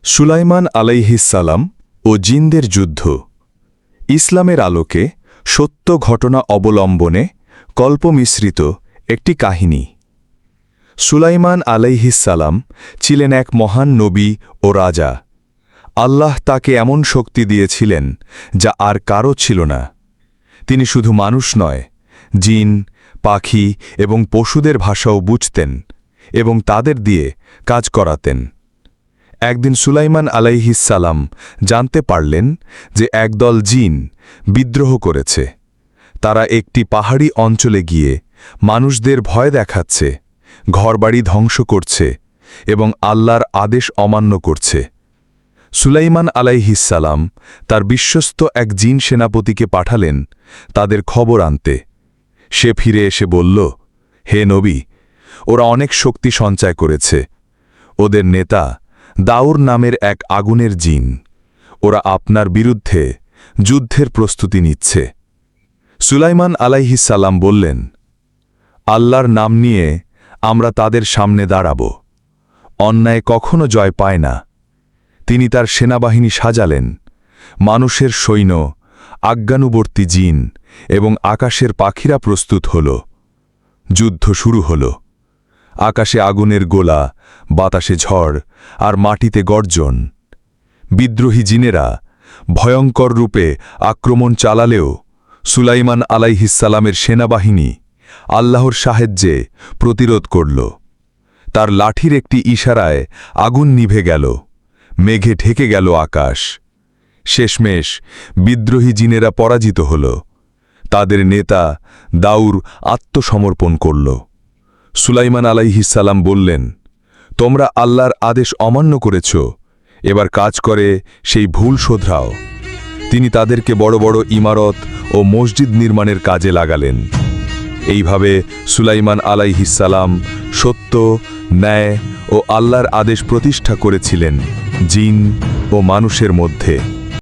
সুলাইমান আলাইহিসসালাম ও জিনদের যুদ্ধ। ইসলামের আলোকে সত্য ঘটনা অবলম্বনে কল্পমিশ্রিত একটি কাহিনী। সুলাইমান আলাইহিসসালাম ছিলেন এক মহান নবী ও রাজা। আল্লাহ তাকে এমন শক্তি দিয়েছিলেন যা আর কারও ছিল না। তিনি শুধু মানুষ নয়, জিন, পাখি এবং পশুদের ভাষাও বুঝতেন এবং তাদের দিয়ে কাজ করাতেন। একদিন সুলাইমান আলাইহিসসালাম জানতে পারলেন যে একদল জিন বিদ্রোহ করেছে। তারা একটি পাহাড়ি অঞ্চলে গিয়ে মানুষদের ভয় দেখাচ্ছে, ঘরবাড়ি ধ্বংস করছে এবং আল্লাহর আদেশ অমান্য করছে। সুলাইমান আলাইহিসসালাম তার বিশ্বস্ত এক জিন সেনাপতিকে পাঠালেন তাদের খবর আনতে। সে ফিরে এসে বলল, হে নবী, ওরা অনেক শক্তি সঞ্চয় করেছে। ওদের নেতা দাউর নামের এক আগুনের জিন। ওরা আপনার বিরুদ্ধে যুদ্ধের প্রস্তুতি নিচ্ছে। সুলাইমান আলাইহিসসালাম বললেন, আল্লাহর নাম নিয়ে আমরা তাদের সামনে দাঁড়াব। অন্যায় কখনো জয় পায় না। তিনি তার সেনাবাহিনী সাজালেন, মানুষের সৈন্য, আজ্ঞানুবর্তী জিন এবং আকাশের পাখিরা প্রস্তুত হল। যুদ্ধ শুরু হল। আকাশে আগুনের গোলা, বাতাসে ঝড় আর মাটিতে গর্জন। বিদ্রোহী জিনেরা ভয়ঙ্কর রূপে আক্রমণ চালালেও সুলাইমান আলাইহিসসালামের সেনাবাহিনী আল্লাহর সাহায্যে প্রতিরোধ করল। তার লাঠির একটি ইশারায় আগুন নিভে গেল, মেঘে ঢেকে গেল আকাশ। শেষমেশ বিদ্রোহী জিনেরা পরাজিত হল। তাদের নেতা দাউর আত্মসমর্পণ করল। সুলাইমান আলাইহিসসালাম বললেন, তোমরা আল্লাহর আদেশ অমান্য করেছ, এবার কাজ করে সেই ভুল শোধরাও। তিনি তাদেরকে বড় বড় ইমারত ও মসজিদ নির্মাণের কাজে লাগালেন। এইভাবে সুলাইমান আলাইহিসসালাম সত্য, ন্যায় ও আল্লাহর আদেশ প্রতিষ্ঠা করেছিলেন জিন ও মানুষের মধ্যে।